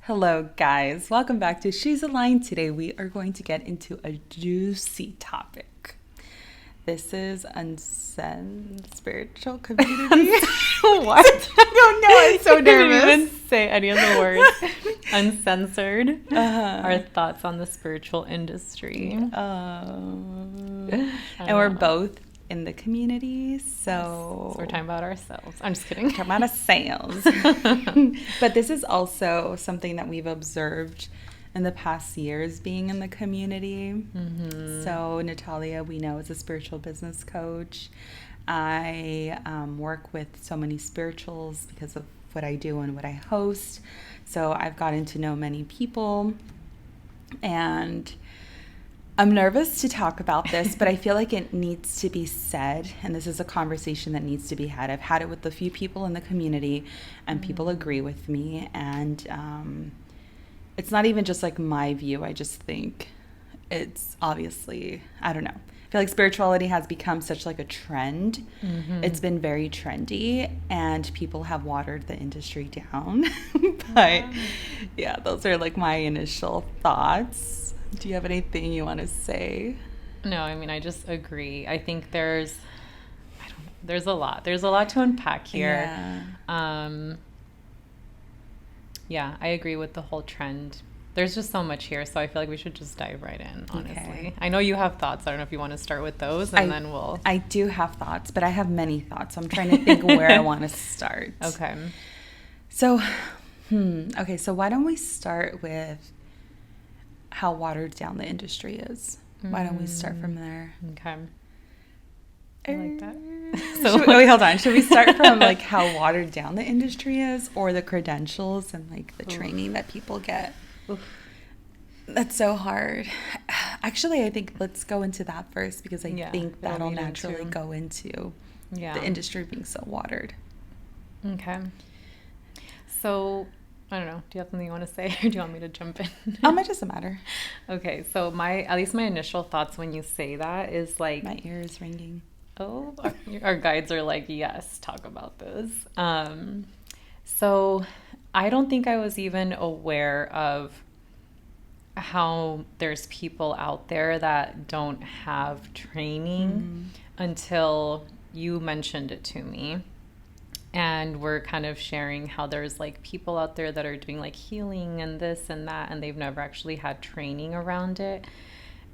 Hello, guys. Welcome back to She's Aligned. Today, we are going to get into a juicy topic. This is Uncensored Spiritual Community. What? I don't know. I'm so nervous. I didn't even say any of the words. Uncensored. Our thoughts on the spiritual industry. And we're both in the community, so we're talking about ourselves. I'm just kidding. Talking about ourselves. But this is also something that we've observed in the past years being in the community. Mm-hmm. So Natalia, we know, is a spiritual business coach. I work with so many spirituals because of what I do and what I host. So I've gotten to know many people, and I'm nervous to talk about this, but I feel like it needs to be said, and this is a conversation that needs to be had. I've had it with a few people in the community, and people agree with me, and it's not even just like my view. I just think it's obviously, I don't know. I feel like spirituality has become such like a trend. Mm-hmm. It's been very trendy, and people have watered the industry down. But yeah, those are like my initial thoughts. Do you have anything you want to say? No, I mean, I just agree. I think there's a lot. There's a lot to unpack here. Yeah, I agree with the whole trend. There's just so much here, so I feel like we should just dive right in, honestly. Okay. I know you have thoughts. I don't know if you want to start with those, and then we'll... I do have thoughts, but I have many thoughts. So I'm trying to think where I want to start. Okay. So, so why don't we start with how watered down the industry is? Why don't we start from there? Okay. I like that. Wait, hold on. Should we start from like how watered down the industry is, or the credentials and like the training that people get? Oof. That's so hard. Actually, I think let's go into that first, because I think that'll naturally go into the industry being so watered. Okay. So, I don't know. Do you have something you want to say, or do you want me to jump in? It doesn't matter. Okay. So at least my initial thoughts when you say that is like... My ear is ringing. Oh, our guides are like, yes, talk about this. So I don't think I was even aware of how there's people out there that don't have training until you mentioned it to me. And we're kind of sharing how there's like people out there that are doing like healing and this and that, and they've never actually had training around it.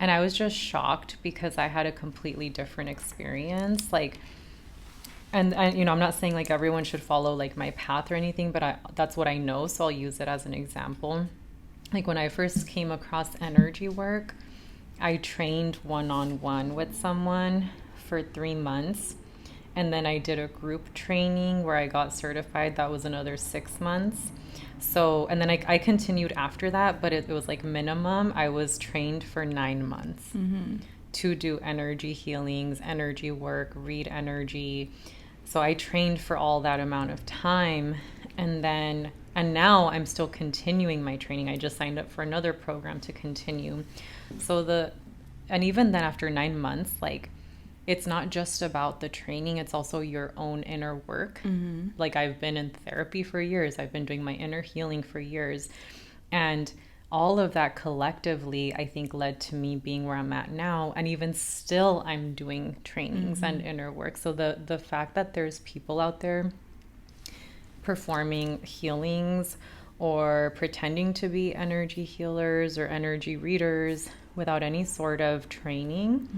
And I was just shocked because I had a completely different experience. Like, and I'm not saying like everyone should follow like my path or anything, but that's what I know. So I'll use it as an example. Like when I first came across energy work, I trained one-on-one with someone for 3 months. And then I did a group training where I got certified. That was another 6 months. So, and then I continued after that, but it was like minimum. I was trained for 9 months to do energy healings, energy work, read energy. So I trained for all that amount of time. And now I'm still continuing my training. I just signed up for another program to continue. And even then after 9 months, like, it's not just about the training, it's also your own inner work. Like I've been in therapy for years. I've been doing my inner healing for years. And all of that collectively, I think, led to me being where I'm at now. And even still, I'm doing trainings and inner work. So the fact that there's people out there performing healings or pretending to be energy healers or energy readers without any sort of training,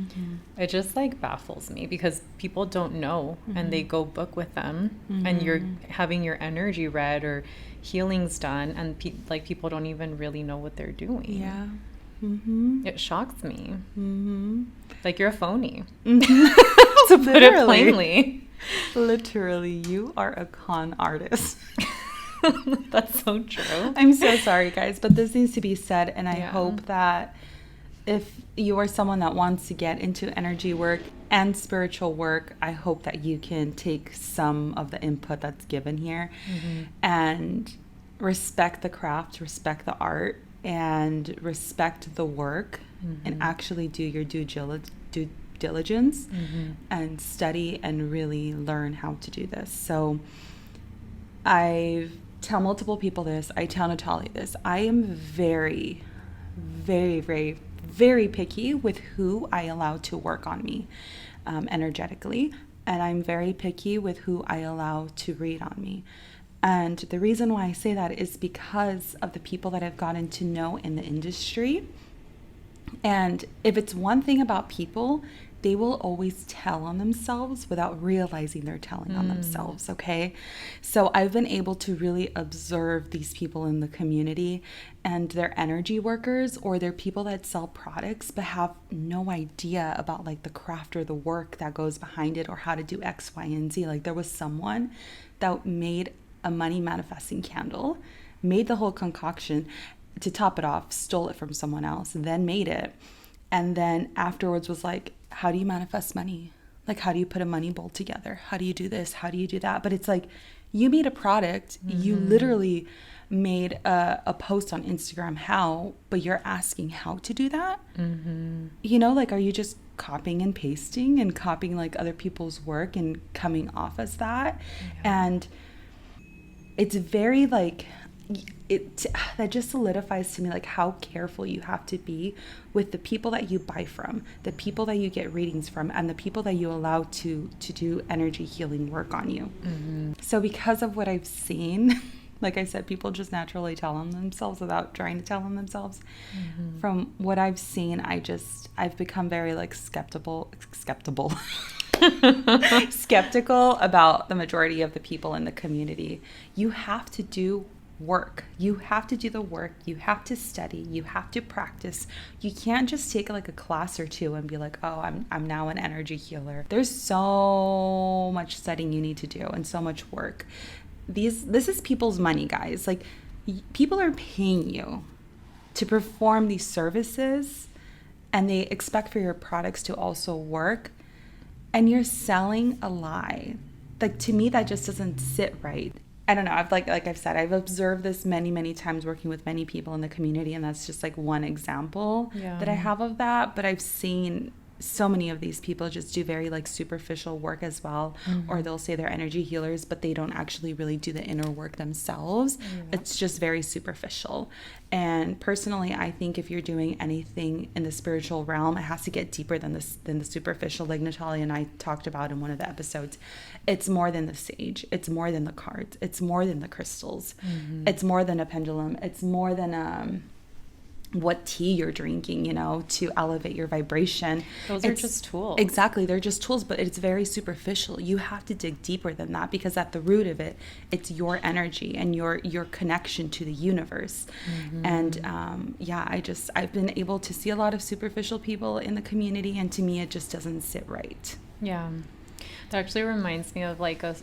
it just like baffles me, because people don't know and they go book with them and you're having your energy read or healings done, and people don't even really know what they're doing. It shocks me. Like, you're a phony. To put it plainly. Literally, you are a con artist. That's so true. I'm so sorry, guys, but this needs to be said, and I hope that if you are someone that wants to get into energy work and spiritual work, I hope that you can take some of the input that's given here and respect the craft, respect the art, and respect the work, and actually do your due diligence and study and really learn how to do this. So I've tell multiple people this. I tell Natalia this. I am very, very, very, very picky with who I allow to work on me energetically. And I'm very picky with who I allow to read on me. And the reason why I say that is because of the people that I've gotten to know in the industry. And if it's one thing about people, they will always tell on themselves without realizing they're telling on themselves, okay? So I've been able to really observe these people in the community, and they're energy workers, or they're people that sell products but have no idea about like the craft or the work that goes behind it, or how to do X, Y, and Z. Like there was someone that made a money manifesting candle, made the whole concoction, to top it off, stole it from someone else, then made it. And then afterwards was like, how do you manifest money? Like, how do you put a money bowl together? How do you do this? How do you do that? But it's like, you made a product, you literally made a post on Instagram how, but you're asking how to do that? You know, like, are you just copying and pasting and copying like other people's work and coming off as that? And it's very like, that just solidifies to me like how careful you have to be with the people that you buy from, the people that you get readings from, and the people that you allow to do energy healing work on you. So because of what I've seen, like I said, people just naturally tell on themselves without trying to tell on themselves. From what I've seen, I've become very like skeptical about the majority of the people in the community. You have to do work. You have to do the work. You have to study. You have to practice. You can't just take like a class or two and be like, oh, I'm now an energy healer. There's so much studying you need to do and so much work. This is people's money, guys. Like, people are paying you to perform these services, and they expect for your products to also work, and you're selling a lie. Like, to me, that just doesn't sit right. I don't know. Like I've said, I've observed this many, many times working with many people in the community, and that's just like one example that I have of that. But I've seen so many of these people just do very like superficial work as well, or they'll say they're energy healers, but they don't actually really do the inner work themselves. It's just very superficial. And personally, I think if you're doing anything in the spiritual realm, it has to get deeper than the superficial. Like Natalia and I talked about in one of the episodes, it's more than the sage, it's more than the cards, it's more than the crystals, it's more than a pendulum, it's more than what tea you're drinking, you know, to elevate your vibration. Those are just tools. Exactly. They're just tools, but it's very superficial. You have to dig deeper than that, because at the root of it, it's your energy and your connection to the universe. And I've been able to see a lot of superficial people in the community, and to me, it just doesn't sit right. Yeah. That actually reminds me of like the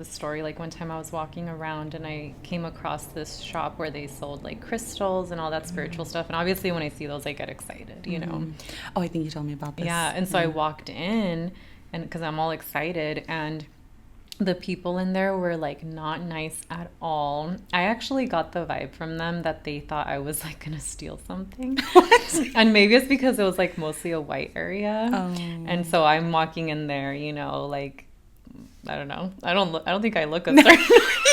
story. Like one time I was walking around and I came across this shop where they sold like crystals and all that spiritual stuff. And obviously when I see those, I get excited, you know. Oh, I think you told me about this. Yeah. And so I walked in, and because I'm all excited, and the people in there were like not nice at all. I actually got the vibe from them that they thought I was like gonna steal something. And maybe it's because it was like mostly a white area. And so I'm walking in there, you know, like, I don't know. I don't think I look a certain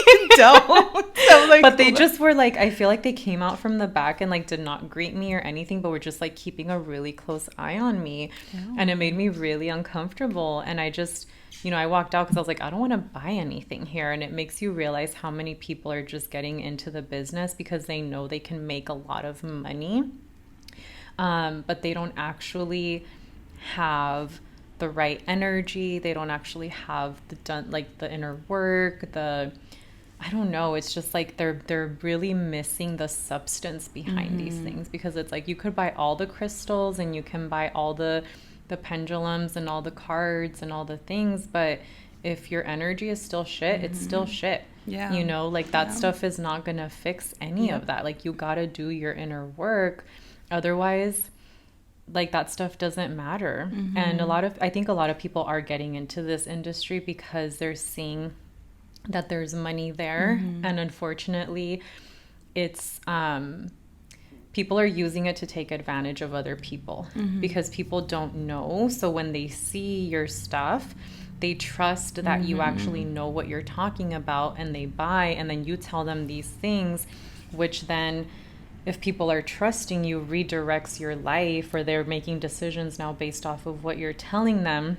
You don't. So, like, but they just were like, I feel like they came out from the back and like did not greet me or anything, but were just like keeping a really close eye on me. And it made me really uncomfortable. And I just, you know, I walked out because I was like, I don't want to buy anything here. And it makes you realize how many people are just getting into the business because they know they can make a lot of money. But they don't actually have the right energy. They don't actually have the inner work, I don't know. It's just like they're really missing the substance behind these things, because it's like you could buy all the crystals and you can buy all the pendulums and all the cards and all the things, but if your energy is still shit, it's still shit. Yeah. You know, like that stuff is not going to fix any of that. Like you got to do your inner work. Otherwise, like that stuff doesn't matter. And I think a lot of people are getting into this industry because they're seeing that there's money there. And unfortunately, it's people are using it to take advantage of other people because people don't know. So when they see your stuff, they trust that you actually know what you're talking about, and they buy, and then you tell them these things, which then, if people are trusting you, redirects your life, or they're making decisions now based off of what you're telling them.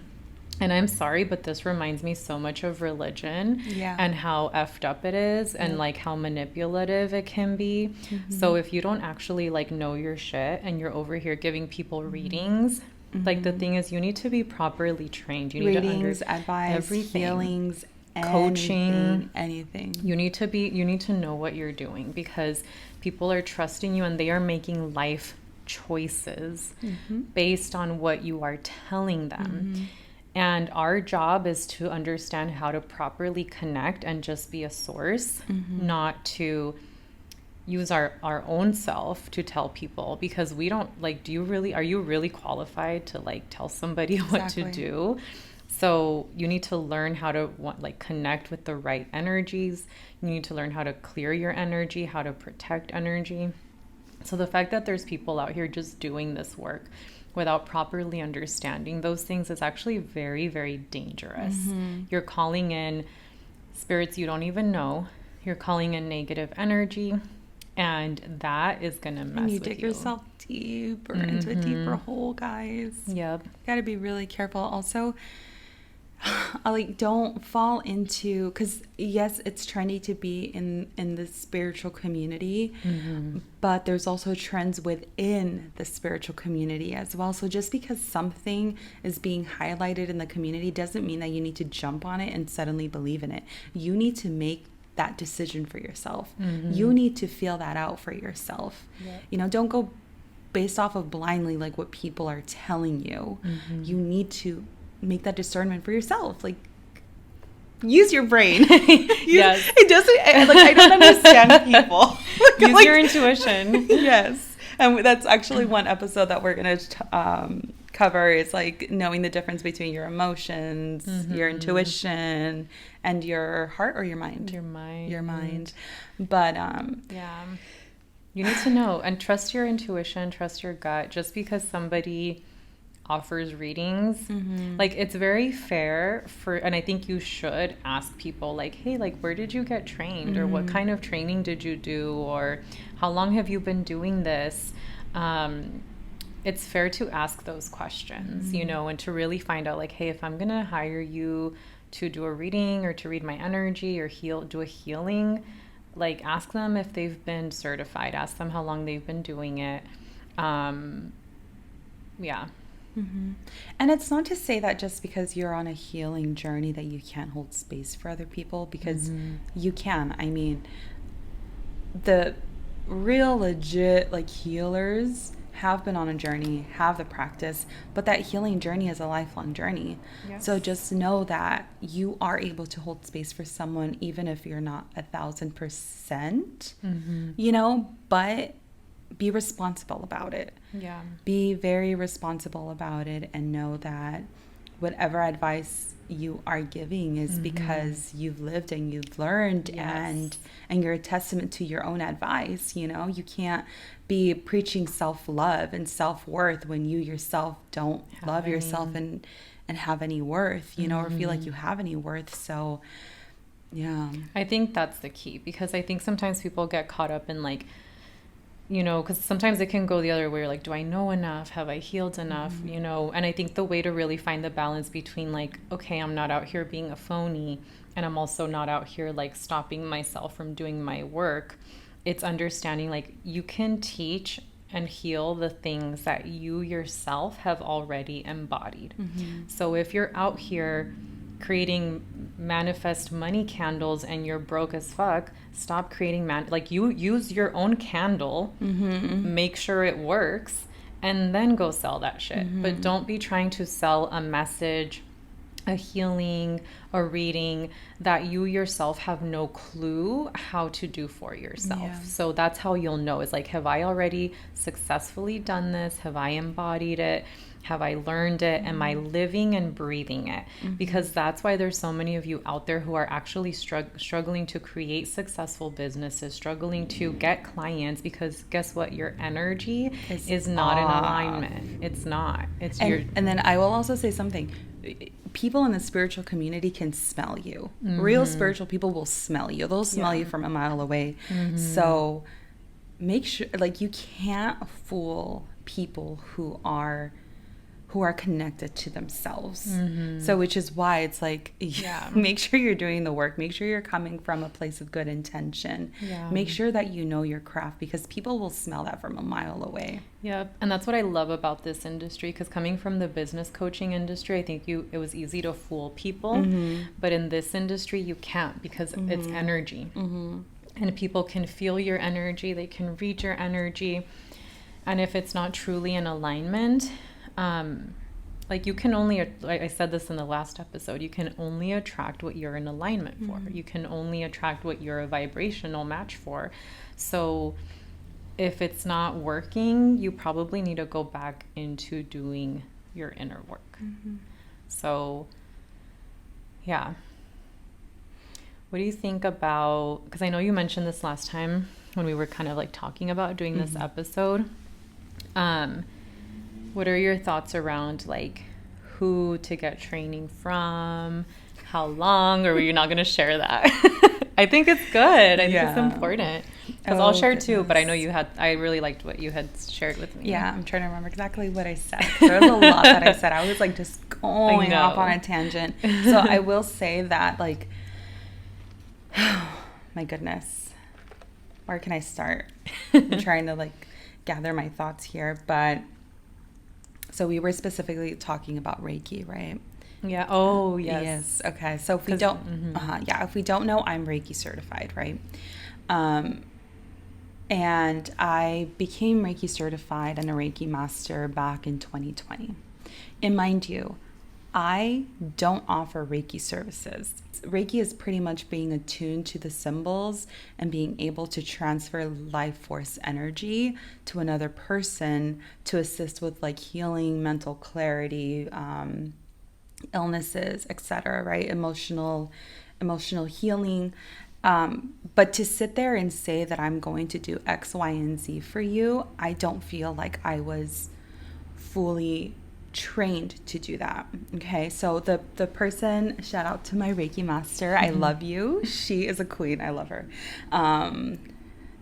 And I'm sorry, but this reminds me so much of religion and how effed up it is and like how manipulative it can be. So if you don't actually like know your shit and you're over here giving people readings, like the thing is, you need to be properly trained. You need readings, advice, everything. Healings, coaching, anything. You need to know what you're doing, because people are trusting you and they are making life choices based on what you are telling them. And our job is to understand how to properly connect and just be a source, not to use our own self to tell people, because we don't like, are you really qualified to like tell somebody what to do? So you need to learn how to connect with the right energies. You need to learn how to clear your energy, how to protect energy. So the fact that there's people out here just doing this work without properly understanding those things is actually very, very dangerous. You're calling in spirits you don't even know. You're calling in negative energy, and that is going to mess with you. And you dig yourself deeper into a deeper hole, guys. Yep. Got to be really careful. Also, don't fall into, because yes, it's trendy to be in the spiritual community, but there's also trends within the spiritual community as well. So just because something is being highlighted in the community doesn't mean that you need to jump on it and suddenly believe in it. You need to make that decision for yourself. You need to feel that out for yourself. Don't go based off of blindly like what people are telling you. You need to make that discernment for yourself. Like, use your brain. Yes. It doesn't, I don't understand people. Use your intuition. Yes. And that's actually one episode that we're going to cover, is like knowing the difference between your emotions, your intuition, and your heart or your mind. Your mind. But you need to know and trust your intuition, trust your gut. Just because somebody offers readings, like, it's very fair and I think you should ask people like, hey, like, where did you get trained, or what kind of training did you do, or how long have you been doing this? It's fair to ask those questions, and to really find out, like, hey, if I'm gonna hire you to do a reading or to read my energy or do a healing, like, ask them if they've been certified, ask them how long they've been doing it. And it's not to say that just because you're on a healing journey that you can't hold space for other people, because you can. I mean, the real legit like healers have been on a journey, have the practice, but that healing journey is a lifelong journey. Yes. So just know that you are able to hold space for someone, even if you're not 1,000%, but be responsible about it. Yeah. Be very responsible about it, and know that whatever advice you are giving is because you've lived and you've learned. Yes. and you're a testament to your own advice. You can't be preaching self-love and self-worth when you yourself don't love yourself and have any worth, or feel like you have any worth. So I think that's the key, because I think sometimes people get caught up in like, because sometimes it can go the other way. Like, do I know enough? Have I healed enough? And I think the way to really find the balance between like, okay, I'm not out here being a phony, and I'm also not out here like stopping myself from doing my work. It's understanding like you can teach and heal the things that you yourself have already embodied. So if you're out here creating manifest money candles and you're broke as fuck, stop creating you use your own candle, make sure it works, and then go sell that shit. But don't be trying to sell a message a healing, a reading that you yourself have no clue how to do for yourself. Yeah. So that's how you'll know, is like, have I already successfully done this? Have I embodied it? Have I learned it? Am I living and breathing it? Because that's why there's so many of you out there who are actually struggling to create successful businesses, struggling to get clients, because guess what? Your energy is not in alignment. It's not. It's and then I will also say something. People in the spiritual community can smell you. Real spiritual people will smell you. They'll smell you from a mile away. So make sure, like, you can't fool people who are connected to themselves. So which is why it's like, make sure you're doing the work. Make sure you're coming from a place of good intention. Make sure that you know your craft, because people will smell that from a mile away. Yep. And that's what I love about this industry, because coming from the business coaching industry, I think it was easy to fool people. But in this industry, you can't, because it's energy. And people can feel your energy. They can read your energy. And if it's not truly in alignment, like, you can only, like I said this in the last episode, you can only attract what you're in alignment for. You can only attract what you're a vibrational match for. So if it's not working, you probably need to go back into doing your inner work. So, yeah. What do you think about, because I know you mentioned this last time when we were kind of like talking about doing this episode. What are your thoughts around, like, who to get training from, how long, or were you not going to share that? I think it's good. I think it's important. Because I'll share too, but I know I really liked what you had shared with me. Yeah, I'm trying to remember exactly what I said. There was a lot that I said. I was like just going off on a tangent. So I will say that, like, my goodness, where can I start? I'm trying to, like, gather my thoughts here, but so we were specifically talking about Reiki, right? Yeah. Oh, yes. Yes. Okay. So if we don't, if we don't know, I'm Reiki certified, right? And I became Reiki certified and a Reiki master back in 2020. And mind you, I don't offer Reiki services. Reiki is pretty much being attuned to the symbols and being able to transfer life force energy to another person to assist with, like, healing, mental clarity, illnesses, etc., right? Emotional healing. But to sit there and say that I'm going to do X, Y, and Z for you, I don't feel like I was fully trained to do that. Okay, so the person, shout out to my Reiki master, I love you. She is a queen. I love her.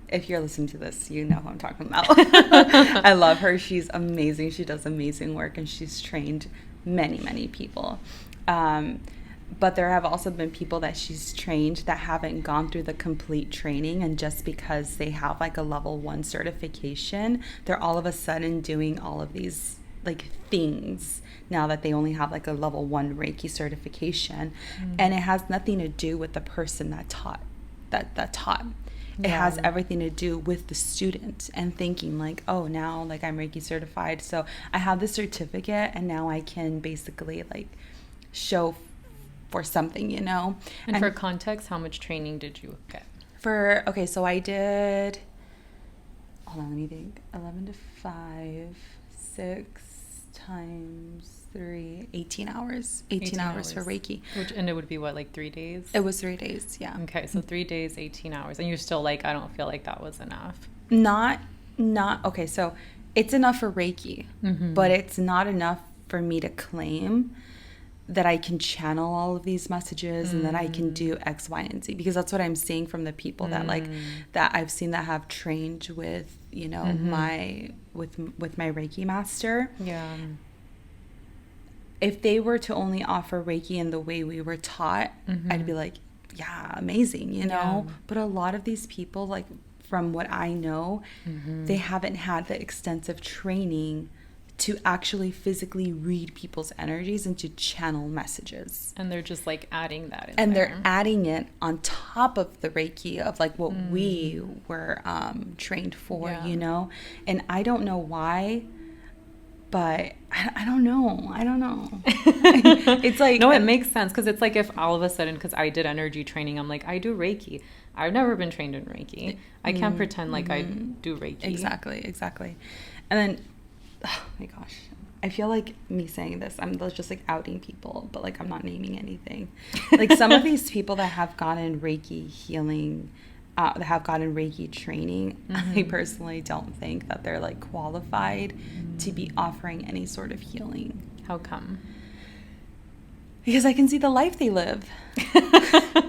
If you're listening to this, you know who I'm talking about. I love her. She's amazing. She does amazing work, and she's trained many people. But there have also been people that she's trained that haven't gone through the complete training, and just because they have, like, a level 1 certification, they're all of a sudden doing all of these, like, things now that they only have, like, a level 1 Reiki certification. And it has nothing to do with the person that taught. It has everything to do with the student and thinking, like, oh, now, like, I'm Reiki certified, so I have the certificate and now I can basically, like, show for something, you know. And for context, how much training did you get? So I did, hold on, let me think, 11 to 5, 6 times 3, 18 hours. 18 hours for Reiki. And it would be what, like 3 days? It was 3 days, yeah. Okay, so 3 days, 18 hours. And you're still like, I don't feel like that was enough. Okay, so it's enough for Reiki, but it's not enough for me to claim that I can channel all of these messages and that I can do X, Y, and Z, because that's what I'm seeing from the people that, like, that I've seen that have trained with, you know, with my Reiki master. Yeah. If they were to only offer Reiki in the way we were taught, I'd be like, yeah, amazing, you know? Yeah. But a lot of these people, like, from what I know, they haven't had the extensive training to actually physically read people's energies and to channel messages. And they're just, like, adding that in and there. They're adding it on top of the Reiki of, like, what we were trained for, you know? And I don't know why But I don't know. It's like... No, it makes sense, because it's like if all of a sudden, because I did energy training, I'm like, I do Reiki. I've never been trained in Reiki. I can't pretend like I do Reiki. Exactly. And then, oh my gosh, I feel like me saying this, I'm just like outing people, but like I'm not naming anything. Like some of these people that have gotten Reiki healing, that have gotten Reiki training, I personally don't think that they're like qualified to be offering any sort of healing. How come? Because I can see the life they live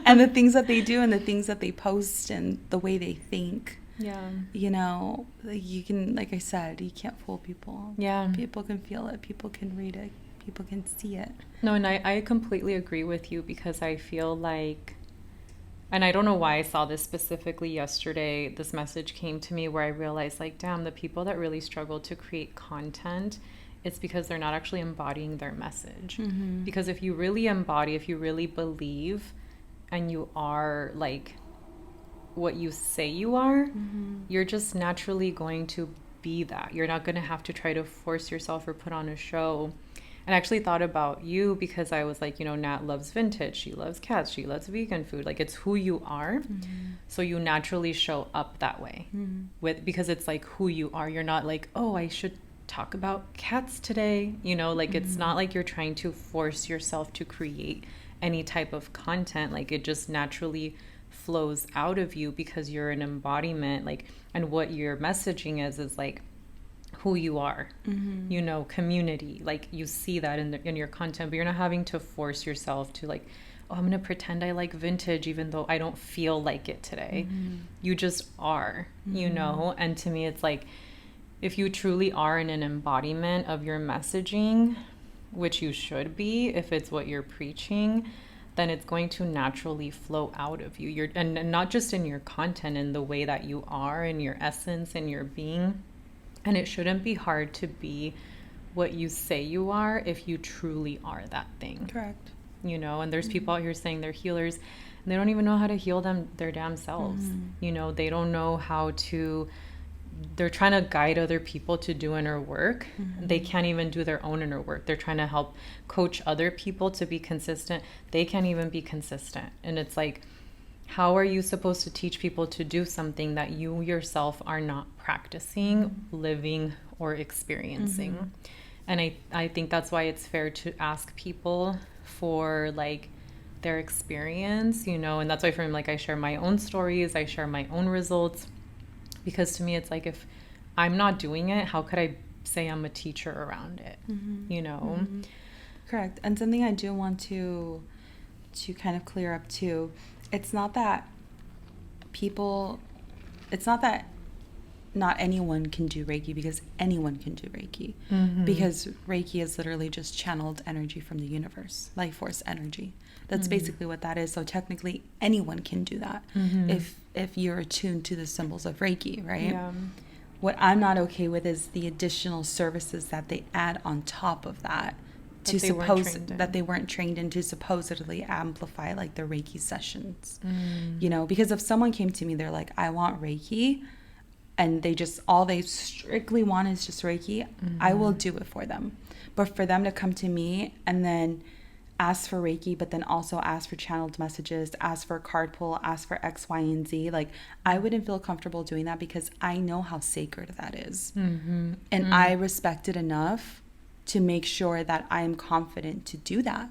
and the things that they do and the things that they post and the way they think. Yeah. You know, like you can, like I said, you can't fool people. Yeah. People can feel it. People can read it. People can see it. No, and I completely agree with you, because I feel like, and I don't know why I saw this specifically yesterday, this message came to me where I realized, like, damn, the people that really struggle to create content, it's because they're not actually embodying their message. Because if you really embody, if you really believe, and you are like what you say you are, you're just naturally going to be that. You're not going to have to try to force yourself or put on a show. And I actually thought about you, because I was like, you know, Nat loves vintage, she loves cats, she loves vegan food. Like, it's who you are. So you naturally show up that way because it's like who you are. You're not like, oh, I should talk about cats today. You know, like it's not like you're trying to force yourself to create any type of content. Like, it just naturally flows out of you because you're an embodiment. Like, and what your messaging is like who you are, you know, community. Like, you see that in your content, but you're not having to force yourself to like, oh, I'm gonna pretend I like vintage even though I don't feel like it today. You just are, you know. And to me, it's like, if you truly are in an embodiment of your messaging, which you should be if it's what you're preaching, then it's going to naturally flow out of you. And not just in your content, in the way that you are, in your essence, in your being. And it shouldn't be hard to be what you say you are if you truly are that thing. Correct. You know, and there's people out here saying they're healers, and they don't even know how to heal their damn selves. You know, they don't know how to, they're trying to guide other people to do inner work. They can't even do their own inner work. They're trying to help coach other people to be consistent. They can't even be consistent. And it's like, how are you supposed to teach people to do something that you yourself are not practicing, living, or experiencing? And I think that's why it's fair to ask people for like their experience, you know. And that's why for me, like, I share my own stories, I share my own results, because to me it's like, if I'm not doing it, how could I say I'm a teacher around it? You know. Correct. And something I do want to kind of clear up too, it's not that not anyone can do Reiki, because anyone can do Reiki. Because Reiki is literally just channeled energy from the universe, life force energy. That's basically what that is. So technically anyone can do that if you're attuned to the symbols of Reiki, right? Yeah. What I'm not okay with is the additional services that they add on top of that, that they weren't trained in, to supposedly amplify like the Reiki sessions. You know, because if someone came to me, they're like, I want Reiki, and all they strictly want is just Reiki, I will do it for them. But for them to come to me and then ask for Reiki, but then also ask for channeled messages, ask for a card pull, ask for X, Y, and Z, like, I wouldn't feel comfortable doing that, because I know how sacred that is. And I respect it enough to make sure that I am confident to do that.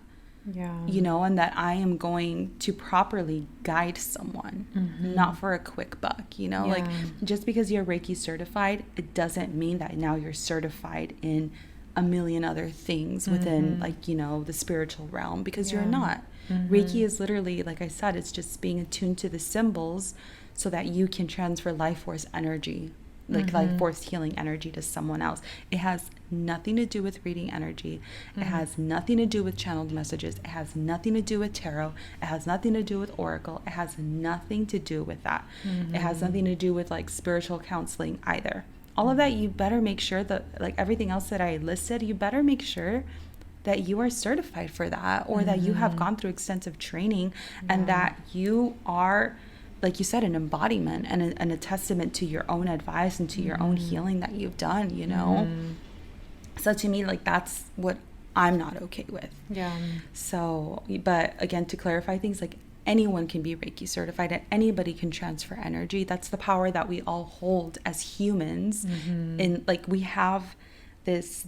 You know, and that I am going to properly guide someone, not for a quick buck, you know. Like, just because you're Reiki certified, it doesn't mean that now you're certified in a million other things within, like, you know, the spiritual realm, because you're not. Reiki is literally, like I said, it's just being attuned to the symbols so that you can transfer life force energy, like life force healing energy, to someone else. It has nothing to do with reading energy. It has nothing to do with channeled messages. It has nothing to do with tarot. It has nothing to do with oracle. It has nothing to do with that. It has nothing to do with like spiritual counseling either. All of that, you better make sure that, like everything else that I listed, you better make sure that you are certified for that, or that you have gone through extensive training, and that you are, like you said, an embodiment and a testament to your own advice and to your own healing that you've done, you know. So to me, like, that's what I'm not okay with. Yeah. So, but again, to clarify things, like, anyone can be Reiki certified and anybody can transfer energy. That's the power that we all hold as humans. And like, we have this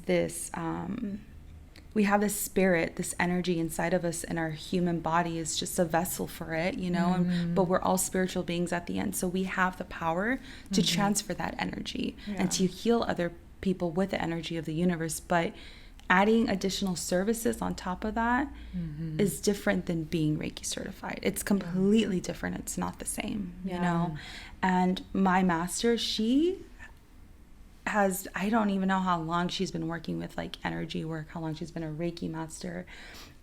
spirit, this energy inside of us, and our human body is just a vessel for it, you know, but we're all spiritual beings at the end. So we have the power to transfer that energy and to heal other people with the energy of the universe. But adding additional services on top of that is different than being Reiki certified. It's completely different. It's not the same, you know. And my master, she has, I don't even know how long she's been working with like energy work, how long she's been a Reiki master.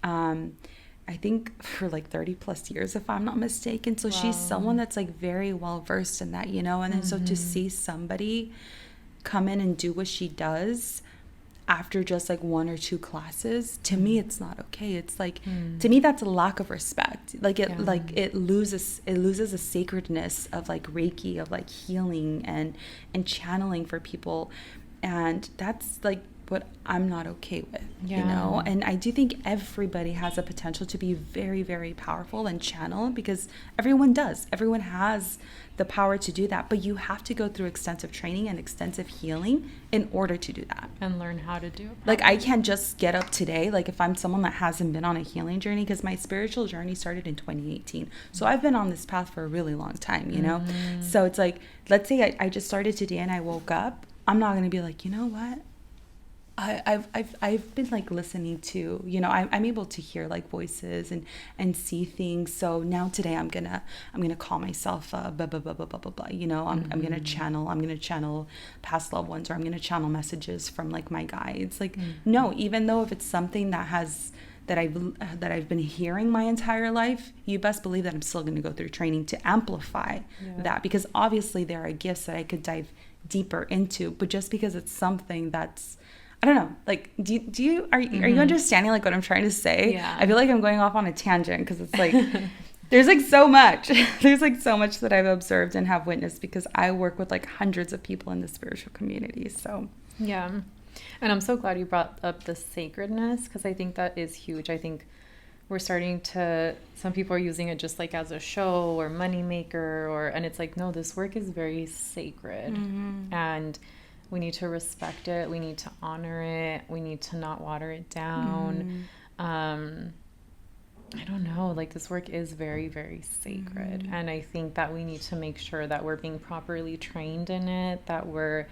I think for like 30 plus years, if I'm not mistaken. So she's someone that's like very well versed in that, you know. And then so to see somebody come in and do what she does after just like 1 or 2 classes, to me it's not okay. It's like to me that's a lack of respect. Like it loses the sacredness of like Reiki, of like healing and channeling for people. And that's like what I'm not okay with, you know. And I do think everybody has a potential to be very, very powerful and channel, because everyone has the power to do that, but you have to go through extensive training and extensive healing in order to do that and learn how to do it properly. Like, I can't just get up today, like if I'm someone that hasn't been on a healing journey, because my spiritual journey started in 2018, so I've been on this path for a really long time, you know. So it's like, let's say I just started today and I woke up, I'm not going to be like, you know what, I've been like listening to, you know, I'm able to hear like voices and see things. So now today I'm gonna call myself blah blah blah blah blah blah blah. You know, I'm gonna channel past loved ones, or I'm gonna channel messages from like my guides. Like no, even though if it's something that I've been hearing my entire life, you best believe that I'm still gonna go through training to amplify that, because obviously there are gifts that I could dive deeper into. But just because it's something that's, I don't know, like, are you understanding like what I'm trying to say? Yeah. I feel like I'm going off on a tangent, because it's like there's like so much that I've observed and have witnessed, because I work with like hundreds of people in the spiritual community. So yeah, and I'm so glad you brought up the sacredness, because I think that is huge. I think we're starting to, some people are using it just like as a show or money maker, and it's like, no, this work is very sacred, and we need to respect it. We need to honor it. We need to not water it down. I don't know, like this work is very, very sacred. And I think that we need to make sure that we're being properly trained in it, that we're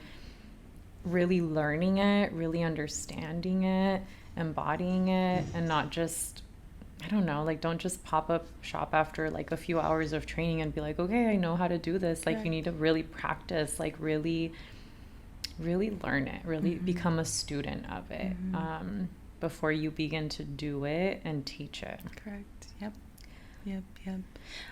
really learning it, really understanding it, embodying it, and not just, I don't know, like don't just pop up shop after like a few hours of training and be like, okay, I know how to do this. Like you need to really practice, like really learn it, really become a student of it before you begin to do it and teach it. Correct. Yep.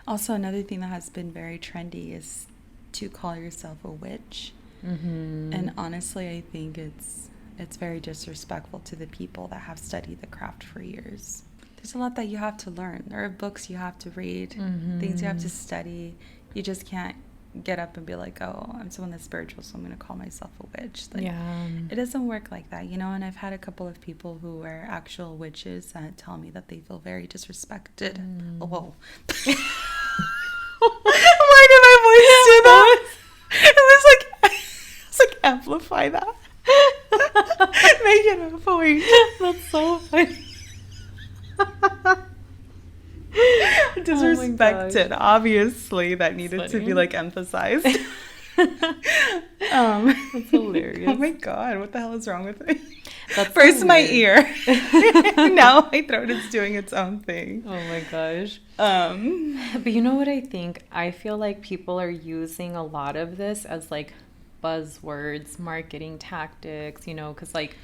Also, another thing that has been very trendy is to call yourself a witch. And honestly, I think it's very disrespectful to the people that have studied the craft for years. There's a lot that you have to learn. There are books you have to read, things you have to study. You just can't get up and be like, oh, I'm someone that's spiritual, so I'm going to call myself a witch. Like, it doesn't work like that, you know. And I've had a couple of people who are actual witches that tell me that they feel very disrespected. Oh, whoa. Why did my voice do that? It was like amplify that. Make it a point. That's so funny. Disrespected, obviously that needed to be like emphasized. That's hilarious. Oh my god, what the hell is wrong with me? That's first so my ear. Now my throat is doing its own thing. Oh my gosh. But you know what I think? I feel like people are using a lot of this as like buzzwords, marketing tactics, you know, because like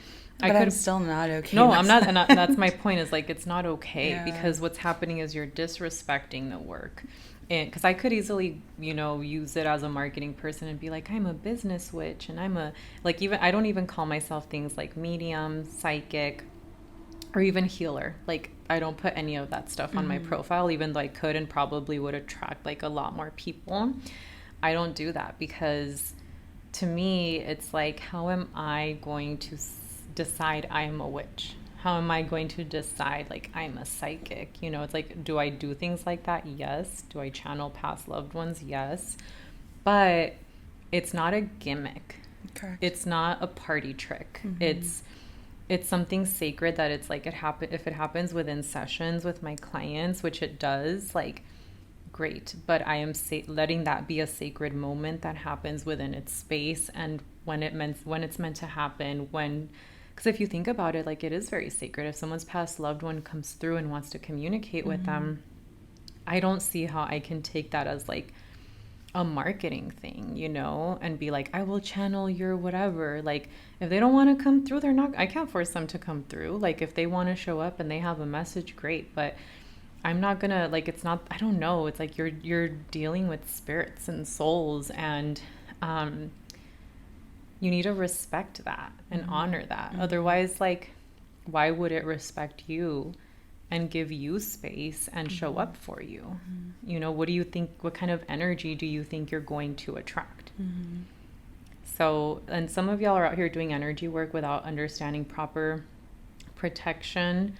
I'm still not okay. No, I'm not, and that's my point, is like it's not okay, because what's happening is you're disrespecting the work. And because I could easily, you know, use it as a marketing person and be like, I'm a business witch, and I'm a, like, even I don't even call myself things like medium, psychic, or even healer. Like I don't put any of that stuff on my profile, even though I could and probably would attract like a lot more people. I don't do that, because to me it's like, how am I going to decide I'm a witch? How am I going to decide, like, I'm a psychic? You know, it's like, do I do things like that? Yes. Do I channel past loved ones? Yes. But it's not a gimmick. Correct. It's not a party trick. It's something sacred that it's like, if it happens within sessions with my clients, which it does, like, great. But I am letting that be a sacred moment that happens within its space, and when it's meant to happen, because if you think about it, like, it is very sacred. If someone's past loved one comes through and wants to communicate with them, I don't see how I can take that as like a marketing thing, you know, and be like, I will channel your whatever. Like, if they don't want to come through, I can't force them to come through. Like, if they want to show up and they have a message, great. But I'm not gonna, like, it's not, I don't know. It's like you're dealing with spirits and souls, and you need to respect that and honor that. Otherwise, like, why would it respect you and give you space and show up for you? You know, what do you think, what kind of energy do you think you're going to attract? So, and some of y'all are out here doing energy work without understanding proper protection,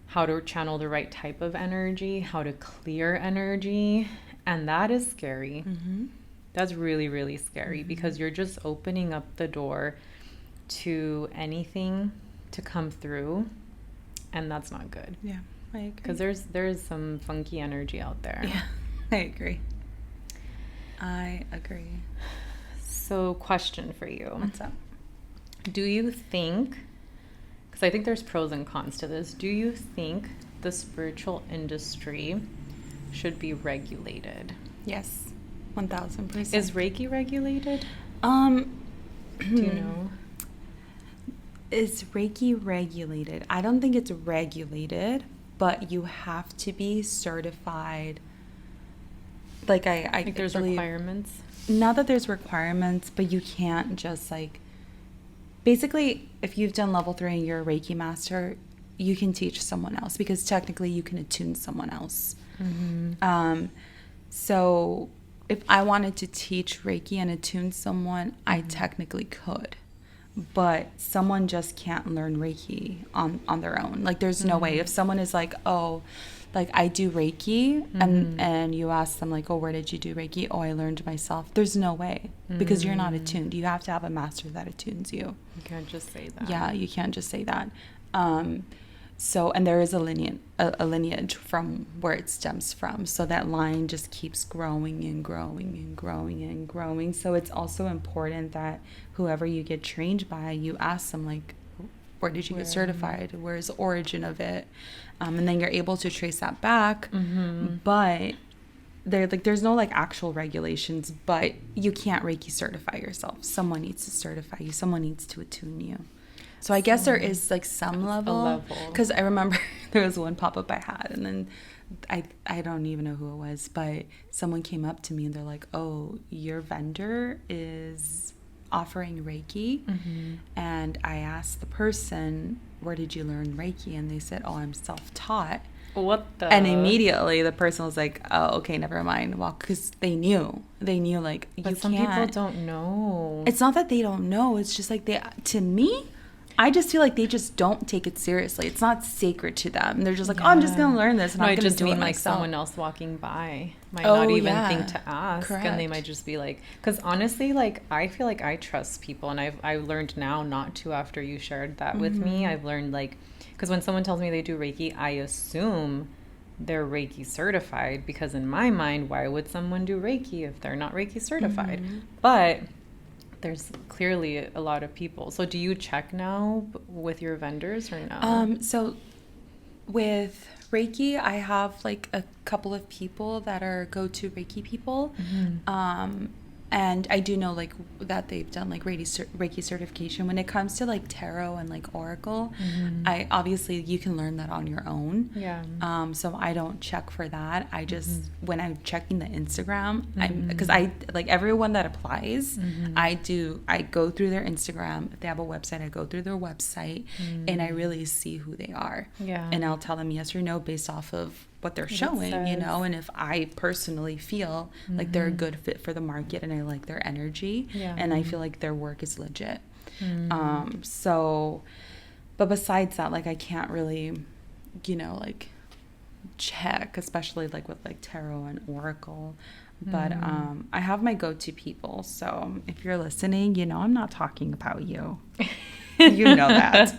how to channel the right type of energy, how to clear energy. And that is scary. That's really, really scary, because you're just opening up the door to anything to come through. And that's not good. Yeah, I agree. Because there's some funky energy out there. Yeah, I agree. So, question for you. What's up? Do you think, because I think there's pros and cons to this, do you think the spiritual industry should be regulated? Yes, 1000%. Is Reiki regulated? Do you know? Is Reiki regulated? I don't think it's regulated, but you have to be certified. Like, I think there's believe, requirements. Not that there's requirements, but you can't just, like, basically, if you've done level 3 and you're a Reiki master, you can teach someone else, because technically you can attune someone else. So if I wanted to teach Reiki and attune someone, I technically could. But someone just can't learn Reiki on their own. Like, there's no way. If someone is like, oh, like, I do Reiki, and you ask them, like, oh, where did you do Reiki? Oh, I learned myself. There's no way, because you're not attuned. You have to have a master that attunes you. You can't just say that. Yeah, you can't just say that. So, and there is a lineage from where it stems from. So that line just keeps growing and growing and growing and growing. So it's also important that whoever you get trained by, you ask them, like, where did you get certified? Where's the origin of it? And then you're able to trace that back. But there's no, like, actual regulations, but you can't Reiki certify yourself. Someone needs to certify you. Someone needs to attune you. So I guess there is, like, some level, because I remember there was one pop-up I had, and then I don't even know who it was, but someone came up to me and they're like, oh, your vendor is offering Reiki. And I asked the person, where did you learn Reiki? And they said, oh, I'm self-taught. What the? And immediately the person was like, oh, okay, never mind. Well, because they knew, like, but some people don't know. It's not that they don't know. It's just like, to me, I just feel like they just don't take it seriously. It's not sacred to them. They're just like, oh, I'm just going to learn this. And I'm going to do it myself. Like, someone else walking by might not even think to ask. Correct. And they might just be like, because honestly, like, I feel like I trust people. And I've learned now not to, after you shared that with me. I've learned, like, because when someone tells me they do Reiki, I assume they're Reiki certified. Because in my mind, why would someone do Reiki if they're not Reiki certified? But there's clearly a lot of people. So do you check now with your vendors or no? So with Reiki, I have, like, a couple of people that are go-to Reiki people. And I do know, like, that they've done, like, Reiki certification. When it comes to, like, tarot and, like, oracle, I obviously, you can learn that on your own. Yeah. So I don't check for that. I just, when I'm checking the Instagram, because I, like, everyone that applies, I go through their Instagram. If they have a website, I go through their website, and I really see who they are. Yeah. And I'll tell them yes or no based off of what they're showing, you know, and if I personally feel like they're a good fit for the market and I like their energy and I feel like their work is legit. So But besides that, like, I can't really, like, check, especially like with like tarot and oracle. But I have my go-to people. So if you're listening, I'm not talking about you. You know that.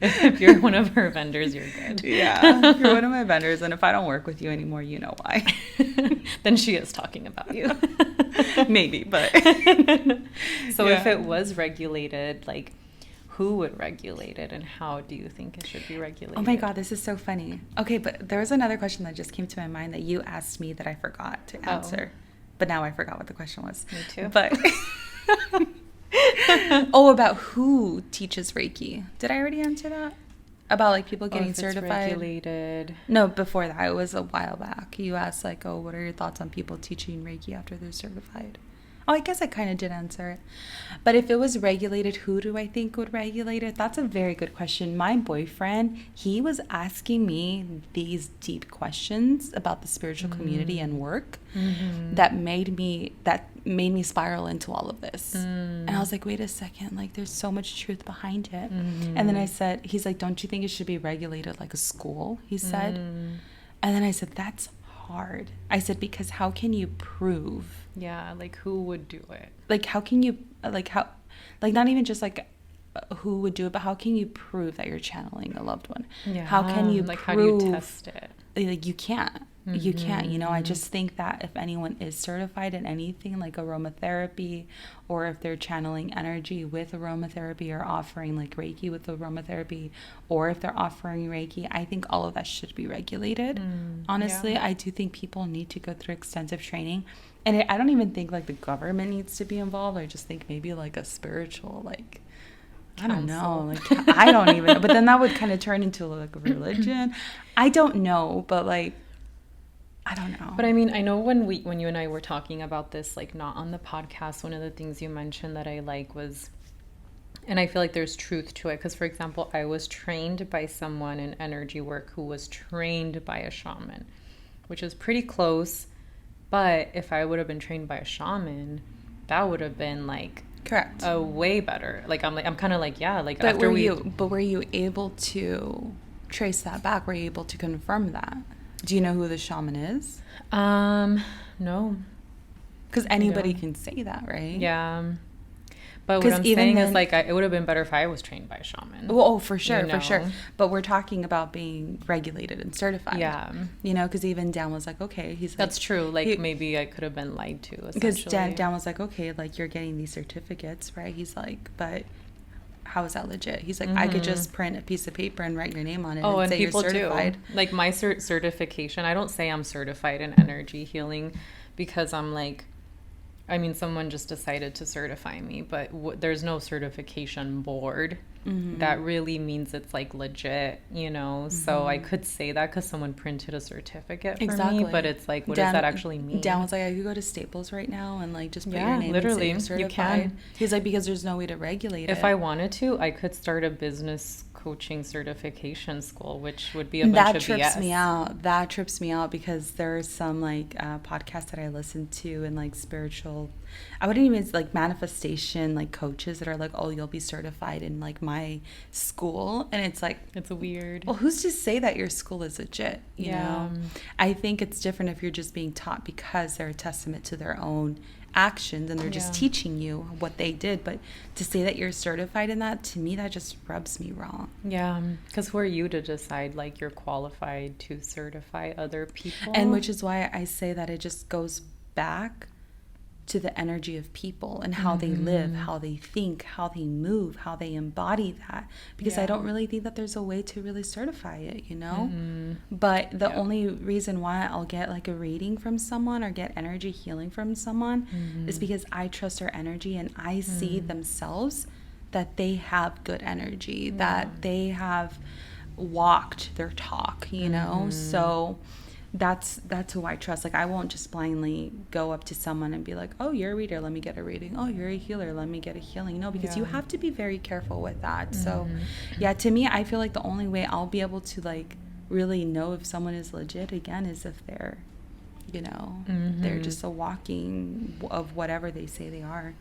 If you're one of her vendors, you're good. Yeah, if you're one of my vendors, and if I don't work with you anymore, you know why. Then she is talking about you. Maybe, but. So if it was regulated, like, who would regulate it, and how do you think it should be regulated? Oh my God, this is so funny. Okay, but there was another question that just came to my mind that you asked me that I forgot to answer. But now I forgot what the question was. Me too. But about who teaches Reiki. Did I already answer that? About like people getting certified? Regulated. No, before that. It was a while back. You asked like, what are your thoughts on people teaching Reiki after they're certified? Oh, I guess I kind of did answer it. But if it was regulated, who do I think would regulate it? That's a very good question. My boyfriend, he was asking me these deep questions about the spiritual community and work that made me spiral into all of this. And I was like, wait a second, like there's so much truth behind it. And then he's like, don't you think it should be regulated like a school? He said. And then I said, that's hard. I said, because how can you prove? Yeah, like who would do it? Like how can you not even just like who would do it, but how can you prove that you're channeling a loved one? Yeah. How can you like prove, how do you test it? Like you can't. You can't, I just think that if anyone is certified in anything like aromatherapy, or if they're channeling energy with aromatherapy, or offering like Reiki with aromatherapy, or if they're offering Reiki, I think all of that should be regulated. Honestly, I do think people need to go through extensive training. And I don't even think like the government needs to be involved. I just think maybe like a spiritual, like, I don't know. Like, I don't even know. But then that would kind of turn into like a religion. I don't know. But like, I don't know. But I mean, I know when you and I were talking about this, like not on the podcast, one of the things you mentioned that I like was, and I feel like there's truth to it. Because for example, I was trained by someone in energy work who was trained by a shaman, which is pretty close. But if I would have been trained by a shaman, that would have been like correct, a way better. Like I'm kind of like, yeah, like but were you able to trace that back? Were you able to confirm that? Do you know who the shaman is? No, because anybody can say that, right? Yeah. But what I'm saying is, like, it would have been better if I was trained by a shaman. Oh, for sure, for sure. But we're talking about being regulated and certified. Yeah. Because even Dan was like, okay. He's like, that's true. Like, maybe I could have been lied to, because Dan was like, okay, like, you're getting these certificates, right? He's like, but how is that legit? He's like, I could just print a piece of paper and write your name on it and say you're certified. Like, my certification, I don't say I'm certified in energy healing because I'm like, I mean, someone just decided to certify me, but there's no certification board. That really means it's like legit, So I could say that because someone printed a certificate for me, but it's like, what does that actually mean? Dan was like, I could go to Staples right now and like just put your name literally, and say you're certified. You can. He's like, because there's no way to regulate it. If I wanted to, I could start a business coaching certification school, which would be a bunch of BS. That trips me out because there's some like podcasts that I listen to and like spiritual, I wouldn't even like manifestation like coaches that are like, oh, you'll be certified in like my school, and it's like, it's a weird. Well, who's to say that your school is legit? You know, I think it's different if you're just being taught because they're a testament to their own actions and they're just teaching you what they did. But to say that you're certified in that, to me, that just rubs me wrong. Yeah, because who are you to decide like you're qualified to certify other people? And which is why I say that it just goes back to the energy of people and how they live, how they think, how they move, how they embody that. Because I don't really think that there's a way to really certify it, But the only reason why I'll get like a reading from someone or get energy healing from someone is because I trust their energy and I see themselves that they have good energy, that they have walked their talk, So that's who I trust. Like, I won't just blindly go up to someone and be like, oh, you're a reader, let me get a reading. Oh, you're a healer, let me get a healing. No, because you have to be very careful with that. So to me, I feel like the only way I'll be able to like really know if someone is legit again is if they're they're just a walking of whatever they say they are.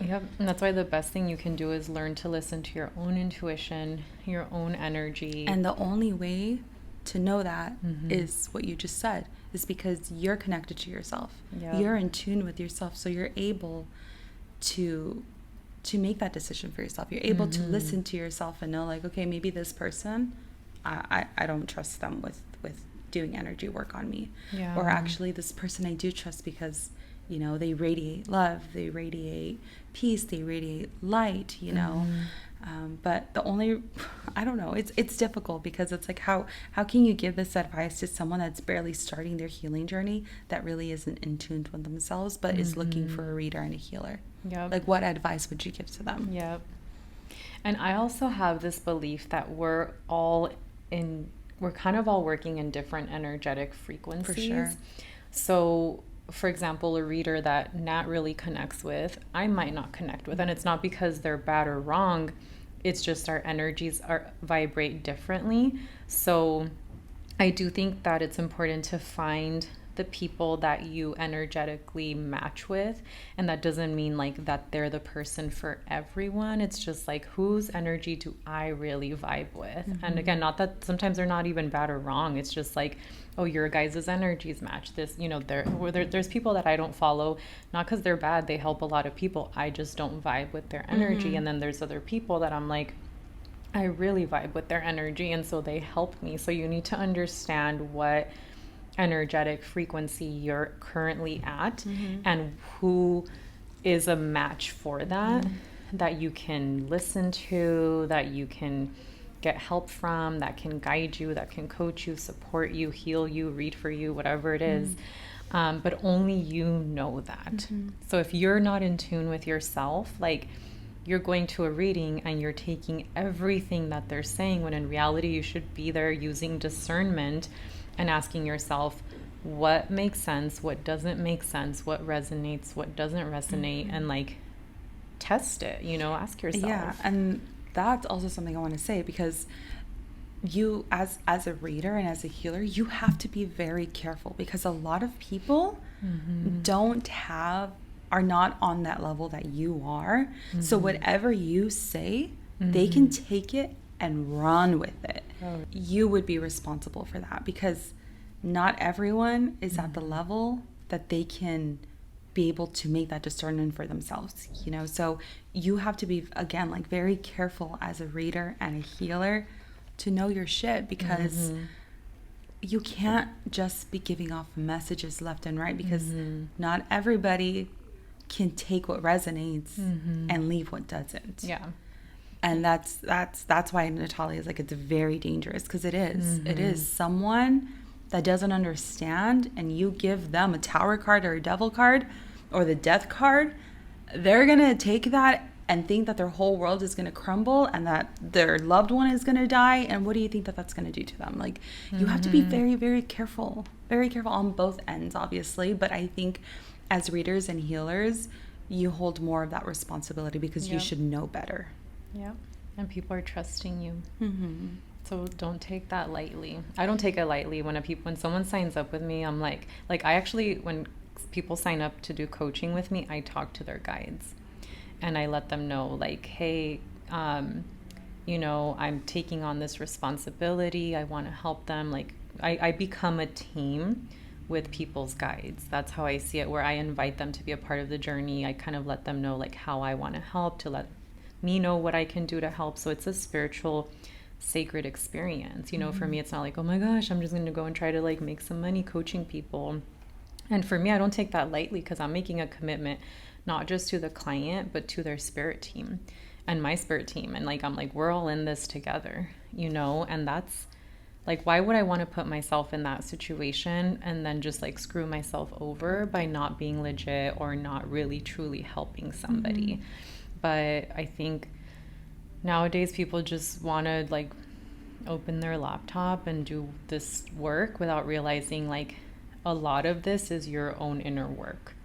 Yep. And that's why the best thing you can do is learn to listen to your own intuition, your own energy. And the only way to know that is what you just said, is because you're connected to yourself. Yep. You're in tune with yourself, so you're able to make that decision for yourself. You're able to listen to yourself and know, like, okay, maybe this person, I don't trust them with doing energy work on me. Yeah. Or actually this person I do trust because, you know, they radiate love, they radiate peace, they radiate light, you know. But the only, I don't know, it's difficult because it's like, how can you give this advice to someone that's barely starting their healing journey, that really isn't in tune with themselves, but is looking for a reader and a healer? Yep. Like, what advice would you give to them? Yep. And I also have this belief that we're kind of all working in different energetic frequencies. For sure. So, for example, a reader that Nat really connects with, I might not connect with. And it's not because they're bad or wrong. It's just our energies vibrate differently. So I do think that it's important to find the people that you energetically match with. And that doesn't mean like that they're the person for everyone. It's just like, whose energy do I really vibe with? And again, not that sometimes they're not even bad or wrong. It's just like, oh, your guys' energies match this. You know, there's people that I don't follow, not because they're bad. They help a lot of people. I just don't vibe with their energy. And then there's other people that I'm like, I really vibe with their energy. And so they help me. So you need to understand what energetic frequency you're currently at and who is a match for that, that you can listen to, that you can get help from, that can guide you, that can coach you, support you, heal you, read for you, whatever it is. But only you know that. So if you're not in tune with yourself, like, you're going to a reading and you're taking everything that they're saying, when in reality you should be there using discernment and asking yourself, what makes sense, what doesn't make sense, what resonates, what doesn't resonate, and like test it, you know, ask yourself. Yeah, and that's also something I want to say, because you as a reader and as a healer, you have to be very careful, because a lot of people are not on that level that you are. So whatever you say, they can take it and run with it. You would be responsible for that, because not everyone is at the level that they can be able to make that discernment for themselves, you know. So you have to be, again, like, very careful as a reader and a healer to know your shit, because you can't just be giving off messages left and right, because not everybody can take what resonates and leave what doesn't. Yeah. And that's why Natalia is like, it's very dangerous, because it is someone that doesn't understand, and you give them a Tower card or a Devil card or the Death card, they're gonna take that and think that their whole world is gonna crumble and that their loved one is gonna die. And what do you think that that's gonna do to them? Like, you have to be very, very careful on both ends, obviously. But I think as readers and healers, you hold more of that responsibility, because you should know better. Yeah. And people are trusting you. So don't take that lightly. I don't take it lightly when someone signs up with me. I'm like I actually, when people sign up to do coaching with me, I talk to their guides and I let them know, like, hey, you know, I'm taking on this responsibility. I want to help them. Like, I become a team with people's guides. That's how I see it, where I invite them to be a part of the journey. I kind of let them know, like, how I want to help, to let me know what I can do to help. So it's a spiritual, sacred experience. You know, for me, it's not like, oh my gosh, I'm just going to go and try to like make some money coaching people. And for me, I don't take that lightly, because I'm making a commitment, not just to the client, but to their spirit team and my spirit team. And like, I'm like, we're all in this together, you know. And that's like, why would I want to put myself in that situation and then just like screw myself over by not being legit or not really truly helping somebody? But I think nowadays people just want to like open their laptop and do this work without realizing, like, a lot of this is your own inner work.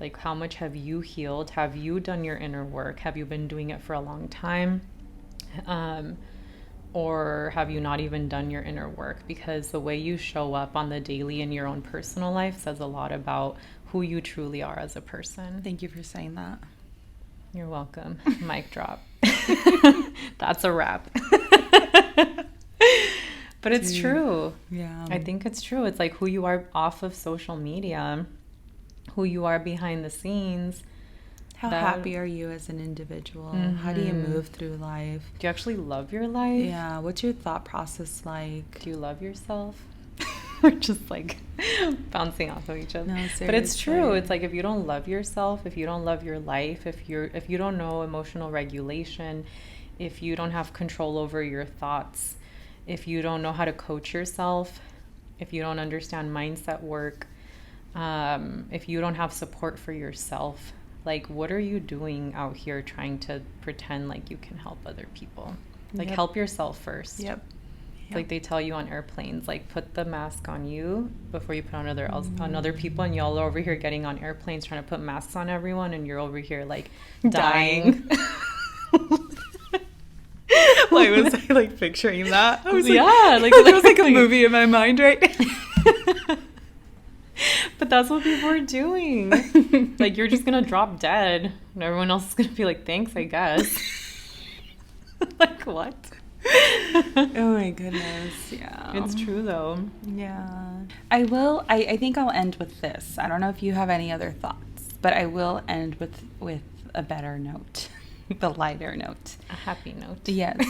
Like, how much have you healed? Have you done your inner work? Have you been doing it for a long time? Or have you not even done your inner work? Because the way you show up on the daily in your own personal life says a lot about who you truly are as a person. Thank you for saying that. You're welcome. Mic drop. That's a wrap. But it's true. Yeah. I think it's true. It's like who you are off of social media, who you are behind the scenes. How happy are you as an individual? How do you move through life? Do you actually love your life? Yeah. What's your thought process like? Do you love yourself? We're just like bouncing off of each other. No, seriously. But it's true. It's like if you don't love yourself, if you don't love your life, if you don't know emotional regulation, if you don't have control over your thoughts, if you don't know how to coach yourself, if you don't understand mindset work, if you don't have support for yourself, like what are you doing out here trying to pretend like you can help other people? Like help yourself first. Yep. Like they tell you on airplanes, like put the mask on you before you put on other people, and y'all are over here getting on airplanes trying to put masks on everyone, and you're over here like dying. Why was I like picturing that? I was like there was like a movie in my mind, right? But that's what people are doing. Like you're just gonna drop dead, and everyone else is gonna be like, "Thanks, I guess." Like what? Oh my goodness. Yeah. It's true though. Yeah. I think I'll end with this. I don't know if you have any other thoughts, but I will end with a better note. The lighter note. A happy note. Yes.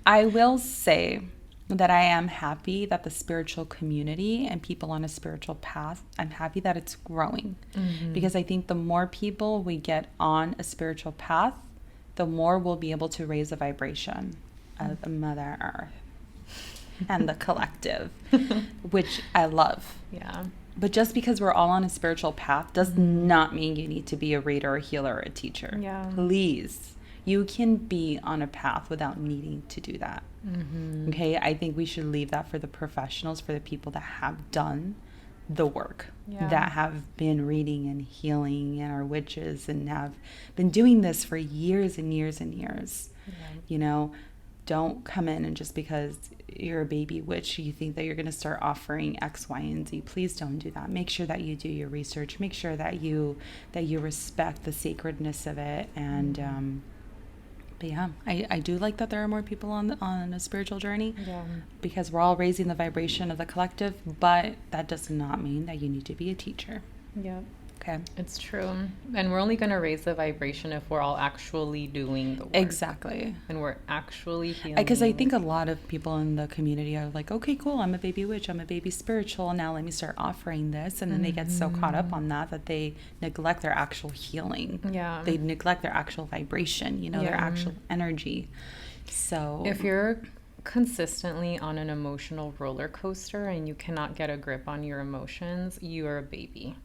I will say that I am happy that the spiritual community and people on a spiritual path, I'm happy that it's growing. Because I think the more people we get on a spiritual path, the more we'll be able to raise the vibration of the Mother Earth and the collective, which I love. Yeah. But just because we're all on a spiritual path does not mean you need to be a reader, a healer, or a teacher. Yeah. Please. You can be on a path without needing to do that. Okay? I think we should leave that for the professionals, for the people that have done the work, that have been reading and healing and are witches and have been doing this for years and years and years. Yeah. You know, don't come in and just because you're a baby witch, you think that you're going to start offering X, Y, and Z. Please don't do that. Make sure that you do your research. Make sure that you respect the sacredness of it. And but yeah, I do like that there are more people on a spiritual journey. Yeah. Because we're all raising the vibration of the collective, but that does not mean that you need to be a teacher. Yeah. Okay. It's true. And we're only going to raise the vibration if we're all actually doing the work. Exactly. And we're actually healing. Because I think a lot of people in the community are like, okay, cool, I'm a baby witch, I'm a baby spiritual, now let me start offering this. And then they get so caught up on that they neglect their actual healing. Yeah. They neglect their actual vibration, their actual energy. So if you're consistently on an emotional roller coaster and you cannot get a grip on your emotions, you're a baby.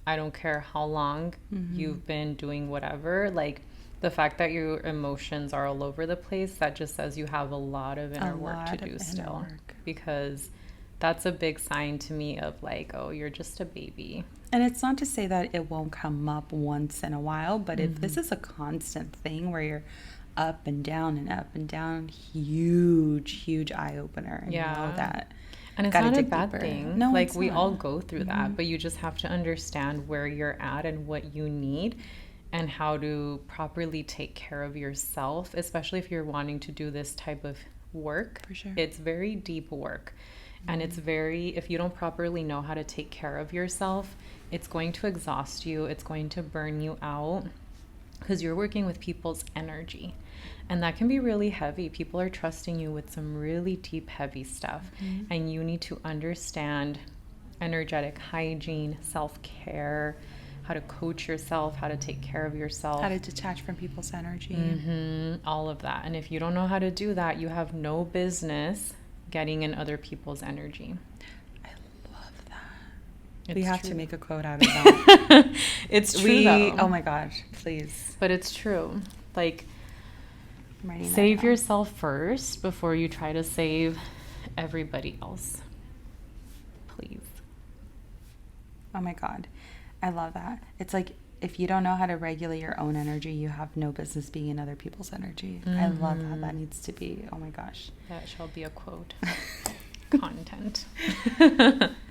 I don't care how long you've been doing whatever, like the fact that your emotions are all over the place, that just says you have a lot of inner work to do still. Because that's a big sign to me of like, oh, you're just a baby. And it's not to say that it won't come up once in a while, but if this is a constant thing where you're up and down, huge eye opener. And you know that. And it's not a bad thing. No, like we all go through that, but you just have to understand where you're at and what you need and how to properly take care of yourself, especially if you're wanting to do this type of work. For sure. It's very deep work. And it's if you don't properly know how to take care of yourself, it's going to exhaust you. It's going to burn you out because you're working with people's energy. And that can be really heavy. People are trusting you with some really deep, heavy stuff. And you need to understand energetic hygiene, self-care, how to coach yourself, how to take care of yourself. How to detach from people's energy. All of that. And if you don't know how to do that, you have no business getting in other people's energy. I love that. We have to make a quote out of that. It's true, though. Oh my gosh, please. But it's true. Like, save yourself first before you try to save everybody else. Please. Oh my God. I love that. It's like, if you don't know how to regulate your own energy, you have no business being in other people's energy. I love that. That needs to be, oh my gosh. That shall be a quote. content.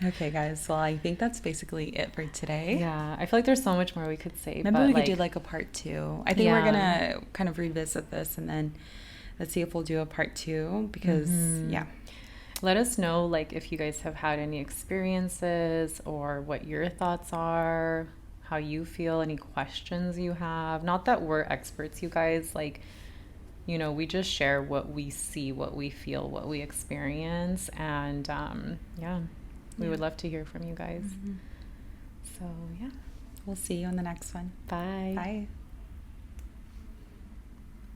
Okay, guys. Well, I think that's basically it for today. Yeah, I feel like there's so much more we could say. Maybe we could do like a part 2. I think we're gonna kind of revisit this, and then let's see if we'll do a part 2 because yeah. Let us know like if you guys have had any experiences or what your thoughts are, how you feel, any questions you have. Not that we're experts, you guys. Like, you know, we just share what we see, what we feel, what we experience, and we would love to hear from you guys. So yeah, we'll see you on the next one. Bye. Bye.